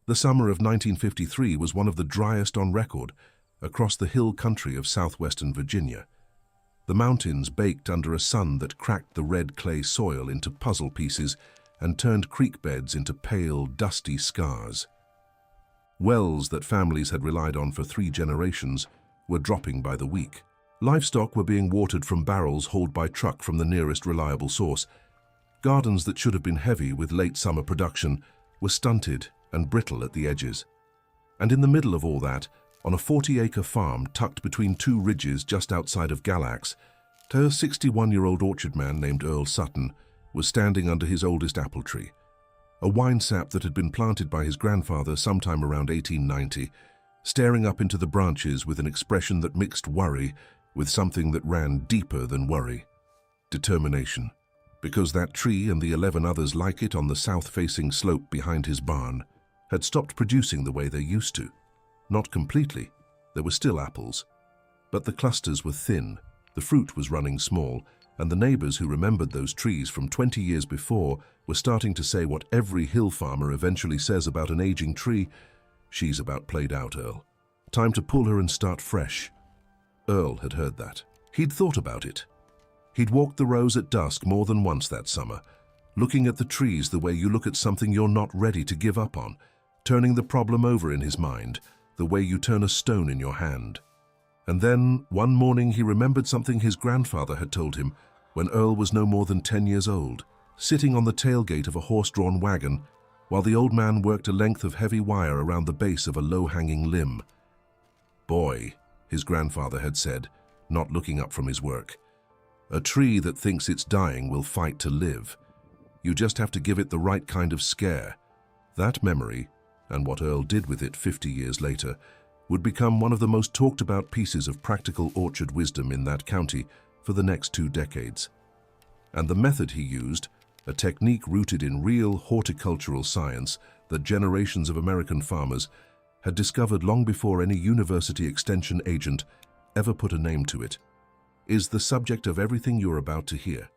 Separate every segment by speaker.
Speaker 1: The summer of 1953 was one of the driest on record across the hill country of southwestern Virginia. The mountains baked under a sun that cracked the red clay soil into puzzle pieces and turned creek beds into pale, dusty scars. Wells that families had relied on for 3 generations were dropping by the week. Livestock were being watered from barrels hauled by truck from the nearest reliable source. Gardens that should have been heavy with late summer production were stunted and brittle at the edges. And in the middle of all that, on a 40-acre farm tucked between 2 ridges just outside of Galax, a 61-year-old orchard man named Earl Sutton was standing under his oldest apple tree, a wine sap that had been planted by his grandfather sometime around 1890, staring up into the branches with an expression that mixed worry with something that ran deeper than worry: determination. Because that tree and the 11 others like it on the south-facing slope behind his barn had stopped producing the way they used to. Not completely, there were still apples, but the clusters were thin, the fruit was running small, and the neighbors who remembered those trees from 20 years before were starting to say what every hill farmer eventually says about an aging tree: "She's about played out, Earl. Time to pull her and start fresh." Earl had heard that. He'd thought about it. He'd walked the rows at dusk more than once that summer, looking at the trees the way you look at something you're not ready to give up on, turning the problem over in his mind, the way you turn a stone in your hand. And then, one morning, he remembered something his grandfather had told him when Earl was no more than 10 years old, sitting on the tailgate of a horse-drawn wagon, while the old man worked a length of heavy wire around the base of a low-hanging limb. "Boy," his grandfather had said, not looking up from his work, "a tree that thinks it's dying will fight to live. You just have to give it the right kind of scare." That memory, and what Earl did with it 50 years later, would become one of the most talked about pieces of practical orchard wisdom in that county for the next 2 decades. And the method he used, a technique rooted in real horticultural science that generations of American farmers had discovered long before any university extension agent ever put a name to it, is the subject of everything you're about to hear.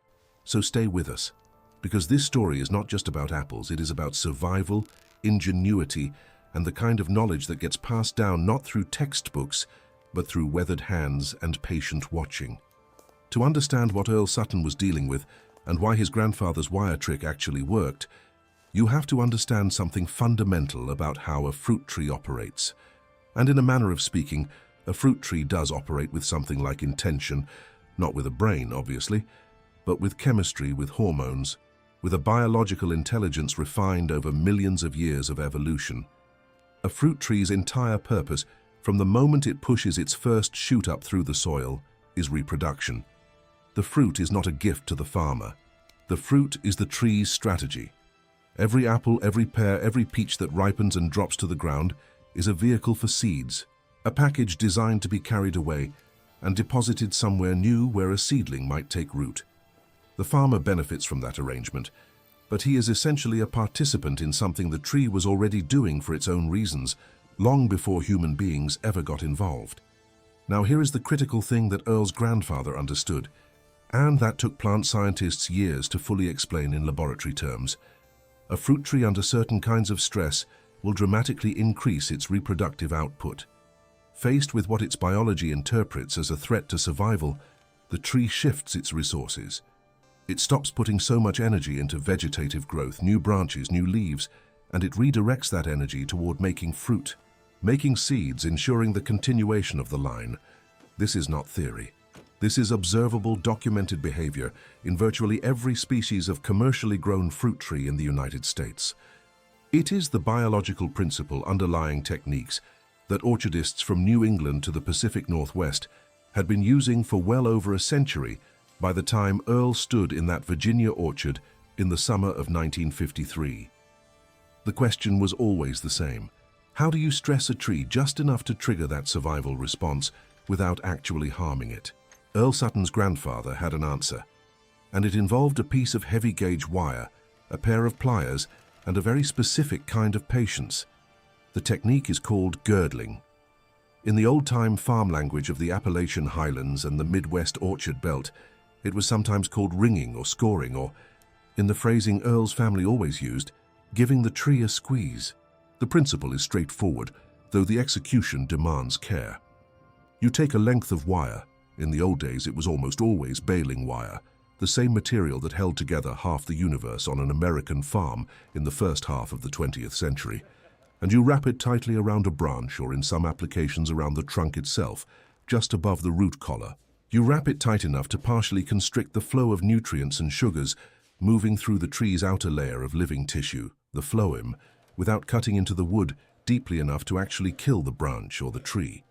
Speaker 1: So stay with us, because this story is not just about apples, it is about survival, ingenuity, and the kind of knowledge that gets passed down not through textbooks, but through weathered hands and patient watching. To understand what Earl Sutton was dealing with and why his grandfather's wire trick actually worked, you have to understand something fundamental about how a fruit tree operates. And in a manner of speaking, a fruit tree does operate with something like intention, not with a brain, obviously, but with chemistry, with hormones, with a biological intelligence refined over millions of years of evolution. A fruit tree's entire purpose, from the moment it pushes its first shoot up through the soil, is reproduction. The fruit is not a gift to the farmer. The fruit is the tree's strategy. Every apple, every pear, every peach that ripens and drops to the ground is a vehicle for seeds, a package designed to be carried away and deposited somewhere new where a seedling might take root. The farmer benefits from that arrangement, but he is essentially a participant in something the tree was already doing for its own reasons, long before human beings ever got involved. Now here is the critical thing that Earl's grandfather understood, and that took plant scientists years to fully explain in laboratory terms. A fruit tree under certain kinds of stress will dramatically increase its reproductive output. Faced with what its biology interprets as a threat to survival, the tree shifts its resources. It stops putting so much energy into vegetative growth, new branches, new leaves, and it redirects that energy toward making fruit, making seeds, ensuring the continuation of the line. This is not theory. This is observable, documented behavior in virtually every species of commercially grown fruit tree in the United States. It is the biological principle underlying techniques that orchardists from New England to the Pacific Northwest had been using for well over a century by the time Earl stood in that Virginia orchard in the summer of 1953. The question was always the same. How do you stress a tree just enough to trigger that survival response without actually harming it? Earl Sutton's grandfather had an answer, and it involved a piece of heavy-gauge wire, a pair of pliers, and a very specific kind of patience. The technique is called girdling. In the old-time farm language of the Appalachian Highlands and the Midwest orchard belt, it was sometimes called ringing or scoring, or, in the phrasing Earl's family always used, giving the tree a squeeze. The principle is straightforward, though the execution demands care. You take a length of wire. In the old days, it was almost always baling wire, the same material that held together half the universe on an American farm in the first half of the 20th century, and you wrap it tightly around a branch or in some applications around the trunk itself, just above the root collar. You wrap it tight enough to partially constrict the flow of nutrients and sugars moving through the tree's outer layer of living tissue, the phloem, without cutting into the wood deeply enough to actually kill the branch or the tree.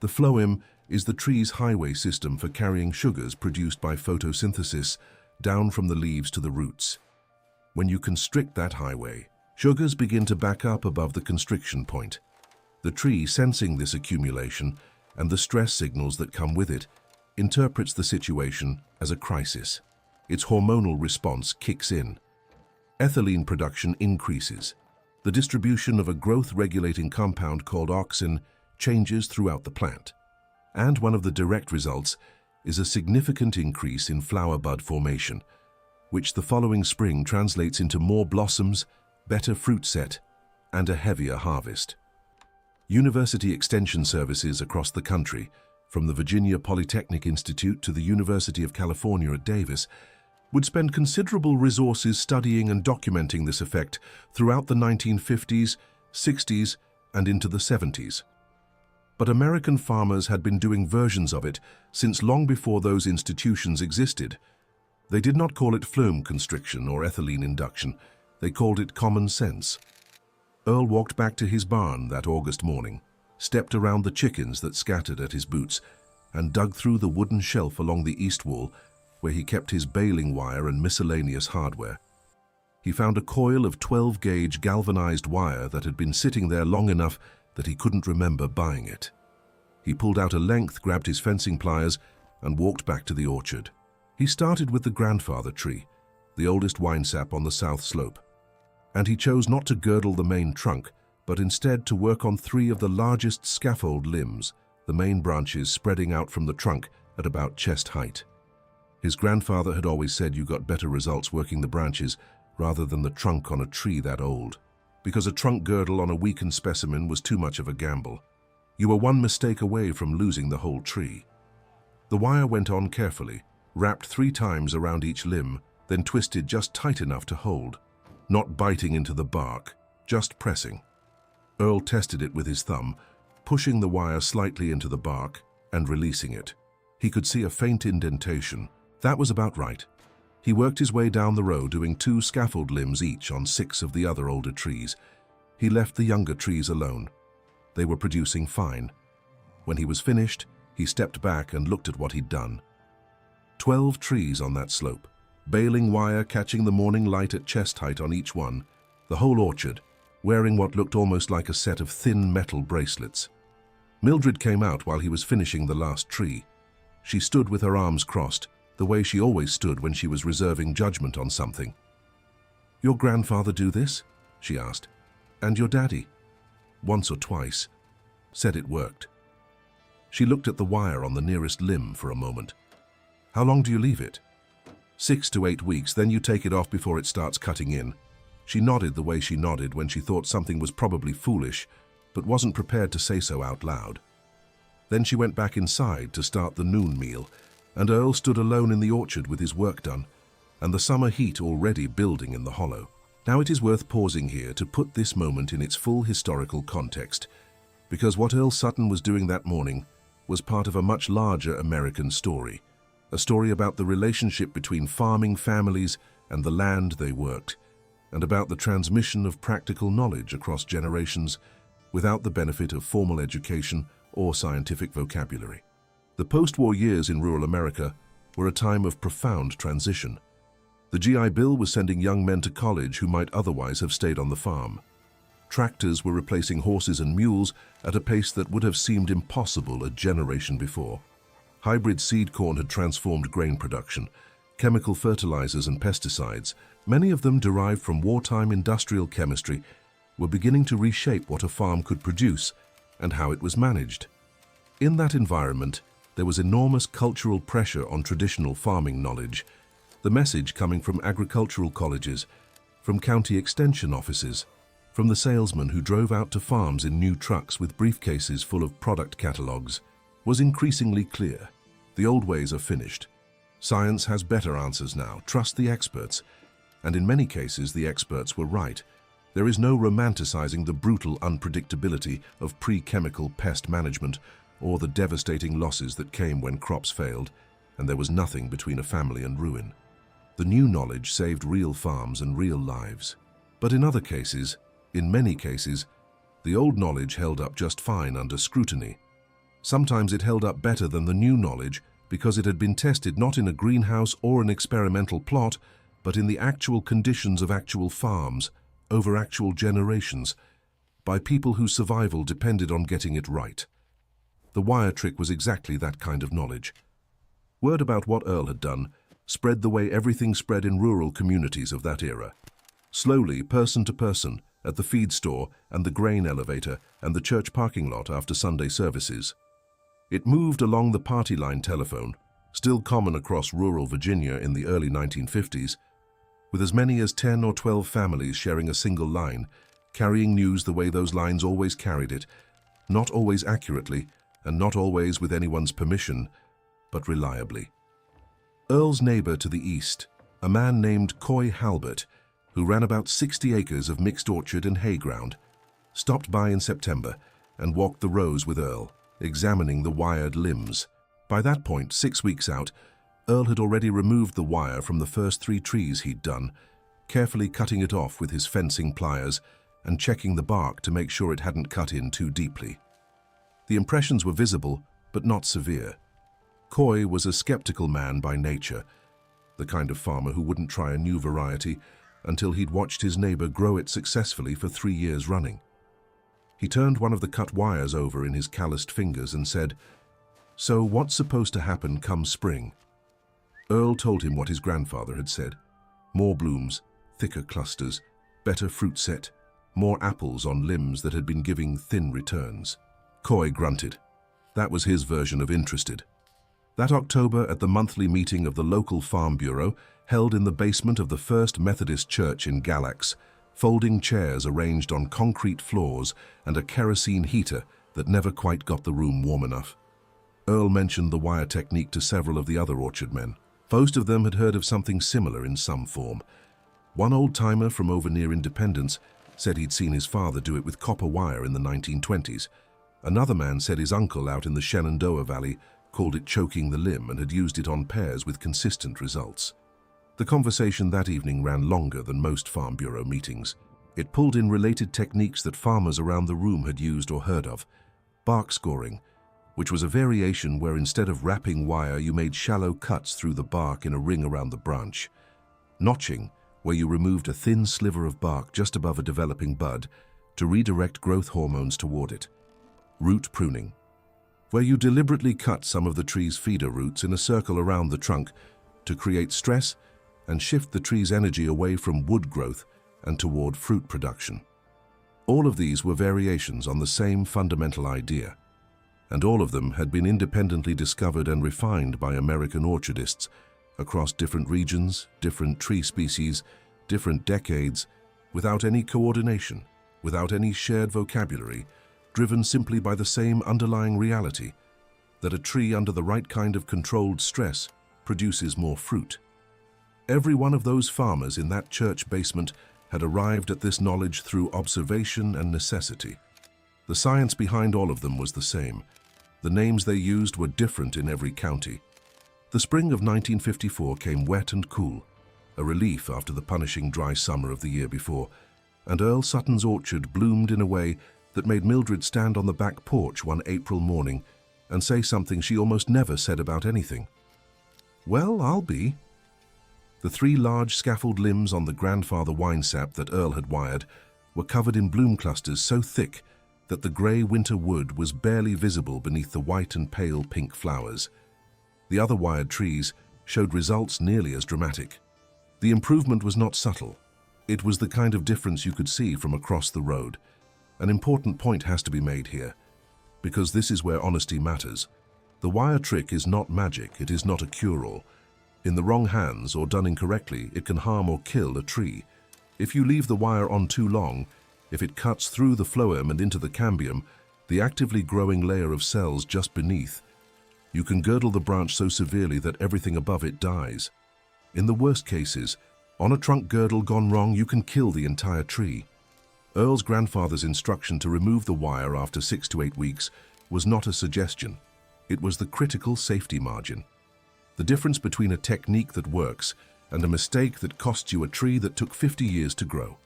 Speaker 1: The phloem is the tree's highway system for carrying sugars produced by photosynthesis down from the leaves to the roots. When you constrict that highway, sugars begin to back up above the constriction point. The tree, sensing this accumulation and the stress signals that come with it, interprets the situation as a crisis. Its hormonal response kicks in. Ethylene production increases. The distribution of a growth-regulating compound called auxin changes throughout the plant. And one of the direct results is a significant increase in flower bud formation, which the following spring translates into more blossoms, better fruit set, and a heavier harvest. University extension services across the country, from the Virginia Polytechnic Institute to the University of California at Davis, would spend considerable resources studying and documenting this effect throughout the 1950s, 60s, and into the 70s. But American farmers had been doing versions of it since long before those institutions existed. They did not call it phloem constriction or ethylene induction. They called it common sense. Earl walked back to his barn that August morning, stepped around the chickens that scattered at his boots, and dug through the wooden shelf along the east wall where he kept his baling wire and miscellaneous hardware. He found a coil of 12-gauge galvanized wire that had been sitting there long enough that he couldn't remember buying it. He pulled out a length, grabbed his fencing pliers, and walked back to the orchard. He started with the grandfather tree, the oldest winesap on the south slope. And he chose not to girdle the main trunk, but instead to work on 3 of the largest scaffold limbs, the main branches spreading out from the trunk at about chest height. His grandfather had always said you got better results working the branches rather than the trunk on a tree that old, because a trunk girdle on a weakened specimen was too much of a gamble. You were one mistake away from losing the whole tree. The wire went on carefully, wrapped 3 times around each limb, then twisted just tight enough to hold, not biting into the bark, just pressing. Earl tested it with his thumb, pushing the wire slightly into the bark and releasing it. He could see a faint indentation. That was about right. He worked his way down the row, doing 2 scaffold limbs each on 6 of the other older trees. He left the younger trees alone. They were producing fine. When he was finished, he stepped back and looked at what he'd done. 12 trees on that slope, baling wire catching the morning light at chest height on each one, the whole orchard, wearing what looked almost like a set of thin metal bracelets. Mildred came out while he was finishing the last tree. She stood with her arms crossed, the way she always stood when she was reserving judgment on something. "Your grandfather do this?" she asked. "And your daddy?" "Once or twice." Said it worked. She looked at the wire on the nearest limb for a moment. "How long do you leave it?" 6 to 8 weeks, then you take it off before it starts cutting in." She nodded the way she nodded when she thought something was probably foolish, but wasn't prepared to say so out loud. Then she went back inside to start the noon meal, and Earl stood alone in the orchard with his work done, and the summer heat already building in the hollow. Now it is worth pausing here to put this moment in its full historical context, because what Earl Sutton was doing that morning was part of a much larger American story, a story about the relationship between farming families and the land they worked, and about the transmission of practical knowledge across generations without the benefit of formal education or scientific vocabulary. The post-war years in rural America were a time of profound transition. The GI Bill was sending young men to college who might otherwise have stayed on the farm. Tractors were replacing horses and mules at a pace that would have seemed impossible a generation before. Hybrid seed corn had transformed grain production. Chemical fertilizers and pesticides, many of them derived from wartime industrial chemistry, were beginning to reshape what a farm could produce and how it was managed. In that environment, there was enormous cultural pressure on traditional farming knowledge, the message coming from agricultural colleges, from county extension offices, from the salesman who drove out to farms in new trucks with briefcases full of product catalogs, was increasingly clear. The old ways are finished. Science has better answers now. Trust the experts. And in many cases, the experts were right. There is no romanticizing the brutal unpredictability of pre-chemical pest management or the devastating losses that came when crops failed, and there was nothing between a family and ruin. The new knowledge saved real farms and real lives. But in other cases, in many cases, the old knowledge held up just fine under scrutiny. Sometimes it held up better than the new knowledge because it had been tested not in a greenhouse or an experimental plot, but in the actual conditions of actual farms, over actual generations, by people whose survival depended on getting it right. The wire trick was exactly that kind of knowledge. Word about what Earl had done spread the way everything spread in rural communities of that era. Slowly, person to person, at the feed store and the grain elevator and the church parking lot after Sunday services. It moved along the party line telephone, still common across rural Virginia in the early 1950s, with as many as 10 or 12 families sharing a single line, carrying news the way those lines always carried it, not always accurately and not always with anyone's permission, but reliably. Earl's neighbor to the east, a man named Coy Halbert, who ran about 60 acres of mixed orchard and hay ground, stopped by in September and walked the rows with Earl, examining the wired limbs. By that point, 6 weeks out, Earl had already removed the wire from the first 3 trees he'd done, carefully cutting it off with his fencing pliers and checking the bark to make sure it hadn't cut in too deeply. The impressions were visible, but not severe. Coy was a skeptical man by nature, the kind of farmer who wouldn't try a new variety until he'd watched his neighbor grow it successfully for 3 years running. He turned one of the cut wires over in his calloused fingers and said, "So what's supposed to happen come spring?" Earl told him what his grandfather had said. More blooms, thicker clusters, better fruit set, more apples on limbs that had been giving thin returns. Coy grunted. That was his version of interested. That October, at the monthly meeting of the local farm bureau, held in the basement of the First Methodist Church in Galax, folding chairs arranged on concrete floors and a kerosene heater that never quite got the room warm enough. Earl mentioned the wire technique to several of the other orchard men. Most of them had heard of something similar in some form. One old-timer from over near Independence said he'd seen his father do it with copper wire in the 1920s. Another man said his uncle out in the Shenandoah Valley called it choking the limb and had used it on pears with consistent results. The conversation that evening ran longer than most Farm Bureau meetings. It pulled in related techniques that farmers around the room had used or heard of. Bark scoring, which was a variation where instead of wrapping wire you made shallow cuts through the bark in a ring around the branch. Notching, where you removed a thin sliver of bark just above a developing bud to redirect growth hormones toward it. Root pruning, where you deliberately cut some of the tree's feeder roots in a circle around the trunk to create stress and shift the tree's energy away from wood growth and toward fruit production. All of these were variations on the same fundamental idea, and all of them had been independently discovered and refined by American orchardists across different regions, different tree species, different decades, without any coordination, without any shared vocabulary, driven simply by the same underlying reality that a tree under the right kind of controlled stress produces more fruit. Every one of those farmers in that church basement had arrived at this knowledge through observation and necessity. The science behind all of them was the same. The names they used were different in every county. The spring of 1954 came wet and cool, a relief after the punishing dry summer of the year before, and Earl Sutton's orchard bloomed in a way that made Mildred stand on the back porch one April morning and say something she almost never said about anything. "Well, I'll be." The 3 large scaffold limbs on the grandfather wine sap that Earl had wired were covered in bloom clusters so thick that the grey winter wood was barely visible beneath the white and pale pink flowers. The other wired trees showed results nearly as dramatic. The improvement was not subtle. It was the kind of difference you could see from across the road. An important point has to be made here, because this is where honesty matters. The wire trick is not magic, it is not a cure-all. In the wrong hands or done incorrectly, it can harm or kill a tree. If you leave the wire on too long, If it cuts through the phloem and into the cambium, the actively growing layer of cells just beneath, you can girdle the branch so severely that everything above it dies. In the worst cases, on a trunk girdle gone wrong, you can kill the entire tree. Earl's grandfather's instruction to remove the wire after 6 to 8 weeks was not a suggestion. It was the critical safety margin. The difference between a technique that works and a mistake that costs you a tree that took 50 years to grow.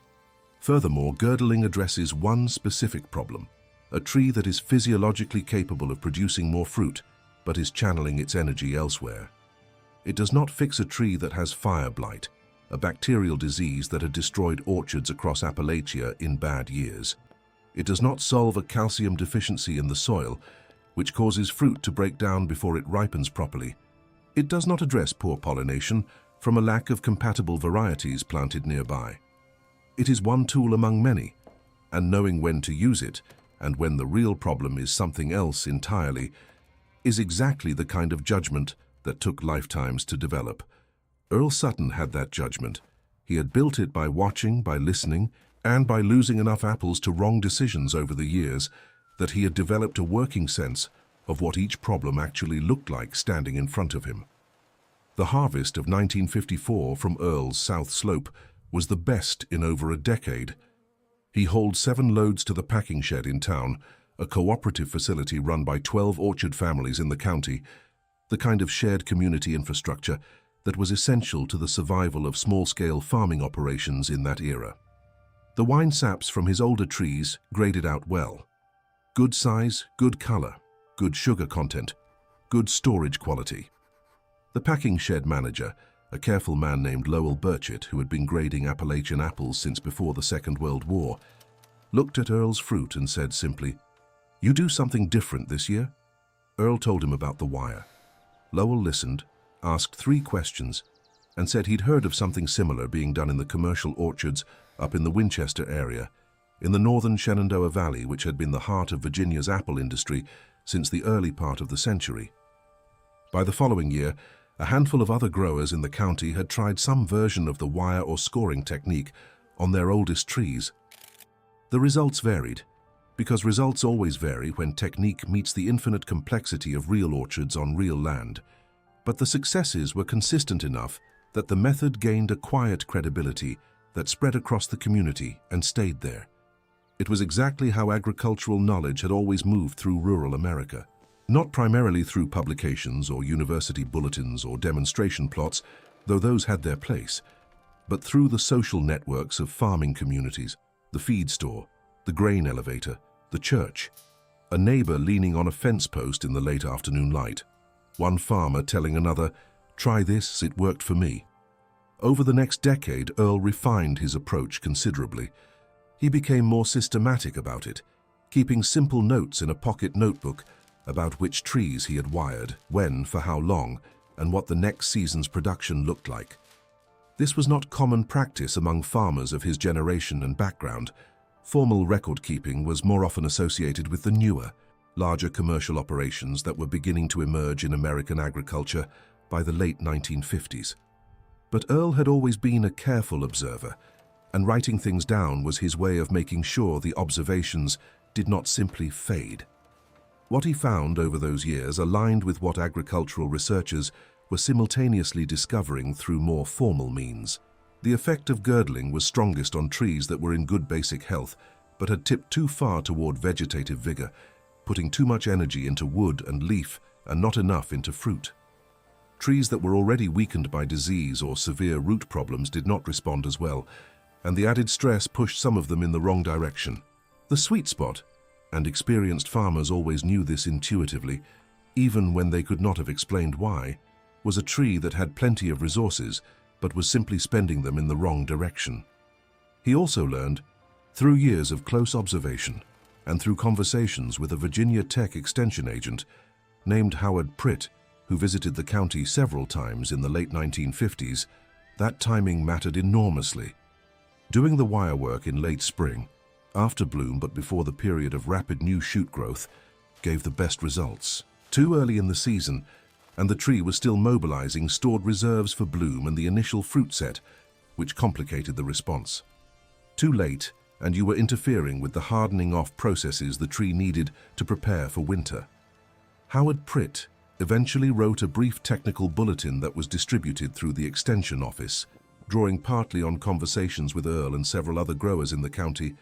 Speaker 1: Furthermore, girdling addresses one specific problem: a tree that is physiologically capable of producing more fruit, but is channeling its energy elsewhere. It does not fix a tree that has fire blight, a bacterial disease that had destroyed orchards across Appalachia in bad years. It does not solve a calcium deficiency in the soil, which causes fruit to break down before it ripens properly. It does not address poor pollination from a lack of compatible varieties planted nearby. It is one tool among many, and knowing when to use it, and when the real problem is something else entirely, is exactly the kind of judgment that took lifetimes to develop. Earl Sutton had that judgment. He had built it by watching, by listening, and by losing enough apples to wrong decisions over the years that he had developed a working sense of what each problem actually looked like standing in front of him. The harvest of 1954 from Earl's South Slope was the best in over a decade. He hauled 7 loads to the packing shed in town, a cooperative facility run by 12 orchard families in the county, the kind of shared community infrastructure that was essential to the survival of small-scale farming operations in that era. The wine saps from his older trees graded out well. Good size, good color, good sugar content, good storage quality. The packing shed manager, a careful man named Lowell Burchett, who had been grading Appalachian apples since before the Second World War, looked at Earl's fruit and said simply, "You do something different this year?" Earl told him about the wire. Lowell listened, asked 3 questions, and said he'd heard of something similar being done in the commercial orchards up in the Winchester area, in the northern Shenandoah Valley, which had been the heart of Virginia's apple industry since the early part of the century. By the following year, a handful of other growers in the county had tried some version of the wire or scoring technique on their oldest trees. The results varied, because results always vary when technique meets the infinite complexity of real orchards on real land. But the successes were consistent enough that the method gained a quiet credibility that spread across the community and stayed there. It was exactly how agricultural knowledge had always moved through rural America. Not primarily through publications or university bulletins or demonstration plots, though those had their place, but through the social networks of farming communities, the feed store, the grain elevator, the church, a neighbor leaning on a fence post in the late afternoon light, one farmer telling another, "Try this, it worked for me." Over the next decade, Earl refined his approach considerably. He became more systematic about it, keeping simple notes in a pocket notebook about which trees he had wired, when, for how long, and what the next season's production looked like. This was not common practice among farmers of his generation and background. Formal record-keeping was more often associated with the newer, larger commercial operations that were beginning to emerge in American agriculture by the late 1950s. But Earl had always been a careful observer, and writing things down was his way of making sure the observations did not simply fade. What he found over those years aligned with what agricultural researchers were simultaneously discovering through more formal means. The effect of girdling was strongest on trees that were in good basic health, but had tipped too far toward vegetative vigor, putting too much energy into wood and leaf and not enough into fruit. Trees that were already weakened by disease or severe root problems did not respond as well, and the added stress pushed some of them in the wrong direction. The sweet spot, and experienced farmers always knew this intuitively, even when they could not have explained why, was a tree that had plenty of resources, but was simply spending them in the wrong direction. He also learned, through years of close observation and through conversations with a Virginia Tech extension agent named Howard Pritt, who visited the county several times in the late 1950s, that timing mattered enormously. Doing the wire work in late spring, after bloom but before the period of rapid new shoot growth, gave the best results. Too early in the season, and the tree was still mobilizing stored reserves for bloom and the initial fruit set, which complicated the response. Too late, and you were interfering with the hardening off processes the tree needed to prepare for winter. Howard Pritt eventually wrote a brief technical bulletin that was distributed through the Extension Office, drawing partly on conversations with Earl and several other growers in the county,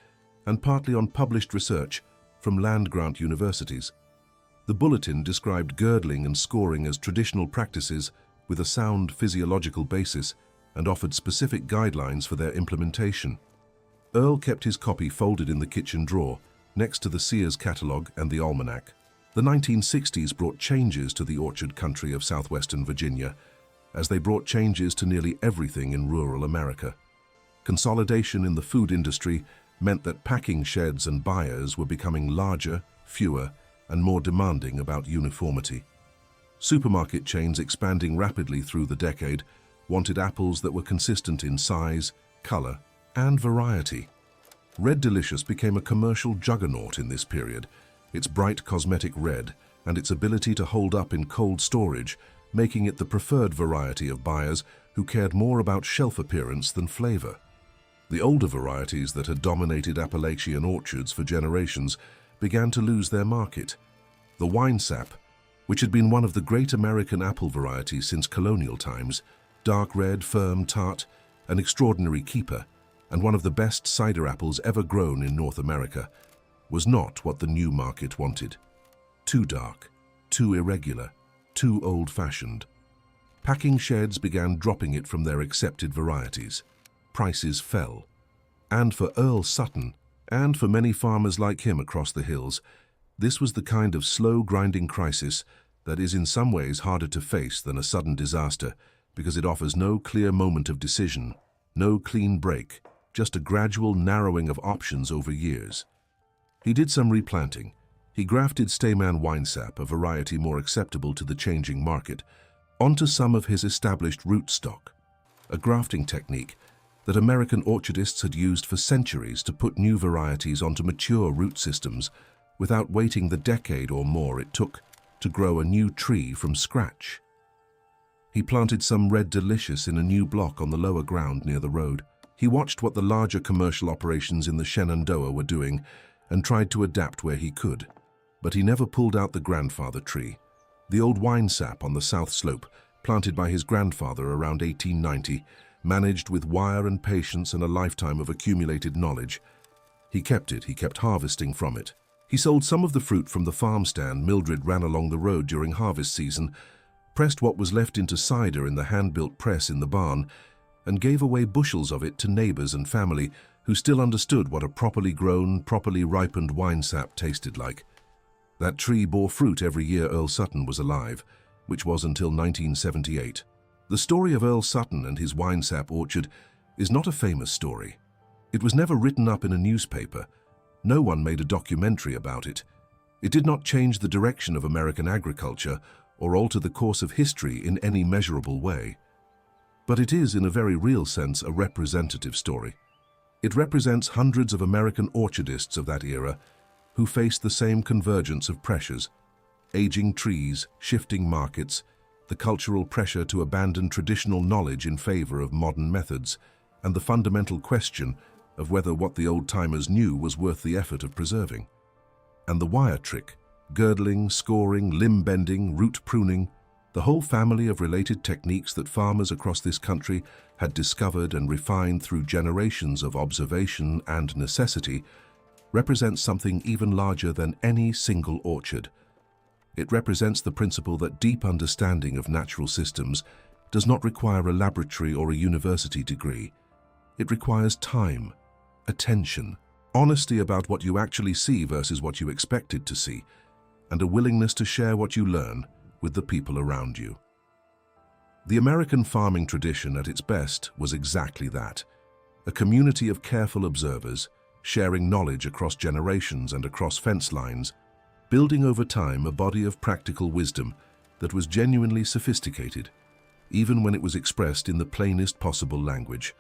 Speaker 1: and partly on published research from land-grant universities. The bulletin described girdling and scoring as traditional practices with a sound physiological basis and offered specific guidelines for their implementation. Earl kept his copy folded in the kitchen drawer, next to the Sears catalogue and the almanac. The 1960s brought changes to the orchard country of southwestern Virginia, as they brought changes to nearly everything in rural America. Consolidation in the food industry meant that packing sheds and buyers were becoming larger, fewer, and more demanding about uniformity. Supermarket chains expanding rapidly through the decade wanted apples that were consistent in size, color, and variety. Red Delicious became a commercial juggernaut in this period, its bright cosmetic red and its ability to hold up in cold storage, making it the preferred variety of buyers who cared more about shelf appearance than flavor. The older varieties that had dominated Appalachian orchards for generations began to lose their market. The Winesap, which had been one of the great American apple varieties since colonial times, dark red, firm, tart, an extraordinary keeper, and one of the best cider apples ever grown in North America, was not what the new market wanted. Too dark, too irregular, too old-fashioned. Packing sheds began dropping it from their accepted varieties. Prices fell. And for Earl Sutton, and for many farmers like him across the hills, this was the kind of slow grinding crisis that is in some ways harder to face than a sudden disaster, because it offers no clear moment of decision, no clean break, just a gradual narrowing of options over years. He did some replanting. He grafted Stayman Winesap, a variety more acceptable to the changing market, onto some of his established rootstock, a grafting technique that American orchardists had used for centuries to put new varieties onto mature root systems without waiting the decade or more it took to grow a new tree from scratch. He planted some Red Delicious in a new block on the lower ground near the road. He watched what the larger commercial operations in the Shenandoah were doing and tried to adapt where he could. But he never pulled out the grandfather tree, the old Winesap on the south slope, planted by his grandfather around 1890, managed with wire and patience and a lifetime of accumulated knowledge. He kept it, he kept harvesting from it. He sold some of the fruit from the farm stand Mildred ran along the road during harvest season, pressed what was left into cider in the hand-built press in the barn, and gave away bushels of it to neighbors and family who still understood what a properly grown, properly ripened Winesap tasted like. That tree bore fruit every year Earl Sutton was alive, which was until 1978. The story of Earl Sutton and his Winesap orchard is not a famous story. It was never written up in a newspaper. No one made a documentary about it. It did not change the direction of American agriculture or alter the course of history in any measurable way. But it is, in a very real sense, a representative story. It represents hundreds of American orchardists of that era who faced the same convergence of pressures: aging trees, shifting markets, the cultural pressure to abandon traditional knowledge in favor of modern methods, and the fundamental question of whether what the old-timers knew was worth the effort of preserving. And the wire trick, girdling, scoring, limb bending, root pruning, the whole family of related techniques that farmers across this country had discovered and refined through generations of observation and necessity, represents something even larger than any single orchard. It represents the principle that deep understanding of natural systems does not require a laboratory or a university degree. It requires time, attention, honesty about what you actually see versus what you expected to see, and a willingness to share what you learn with the people around you. The American farming tradition at its best was exactly that: a community of careful observers, sharing knowledge across generations and across fence lines, building over time a body of practical wisdom that was genuinely sophisticated, even when it was expressed in the plainest possible language.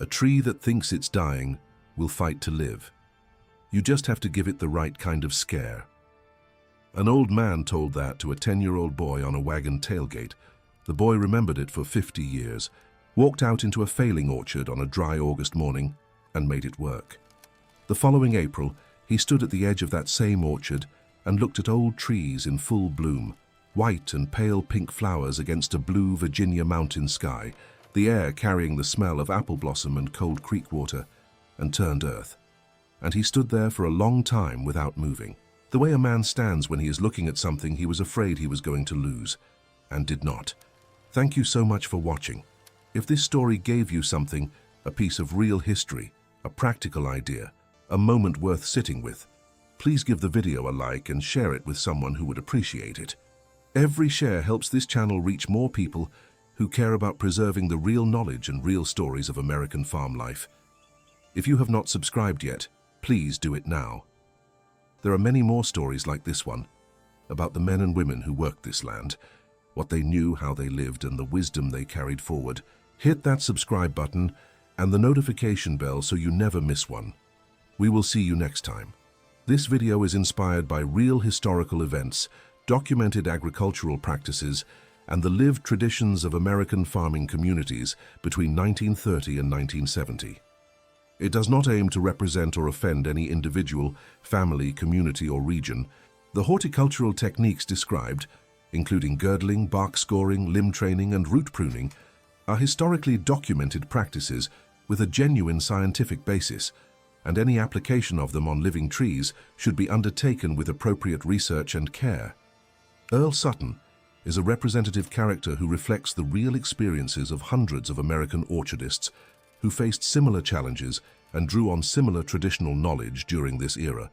Speaker 1: A tree that thinks it's dying will fight to live. You just have to give it the right kind of scare. An old man told that to a 10-year-old boy on a wagon tailgate. The boy remembered it for 50 years, walked out into a failing orchard on a dry August morning, and made it work. The following April, he stood at the edge of that same orchard and looked at old trees in full bloom, white and pale pink flowers against a blue Virginia mountain sky, the air carrying the smell of apple blossom and cold creek water, and turned earth. And he stood there for a long time without moving, the way a man stands when he is looking at something he was afraid he was going to lose, and did not. Thank you so much for watching. If this story gave you something, a piece of real history, a practical idea, a moment worth sitting with, please give the video a like and share it with someone who would appreciate it. Every share helps this channel reach more people who care about preserving the real knowledge and real stories of American farm life. If you have not subscribed yet, please do it now. There are many more stories like this one, about the men and women who worked this land, what they knew, how they lived, and the wisdom they carried forward. Hit that subscribe button and the notification bell so you never miss one. We will see you next time. This video is inspired by real historical events, documented agricultural practices, and the lived traditions of American farming communities between 1930 and 1970. It does not aim to represent or offend any individual, family, community, or region. The horticultural techniques described, including girdling, bark scoring, limb training, and root pruning, are historically documented practices with a genuine scientific basis, and any application of them on living trees should be undertaken with appropriate research and care. Earl Sutton is a representative character who reflects the real experiences of hundreds of American orchardists who faced similar challenges and drew on similar traditional knowledge during this era.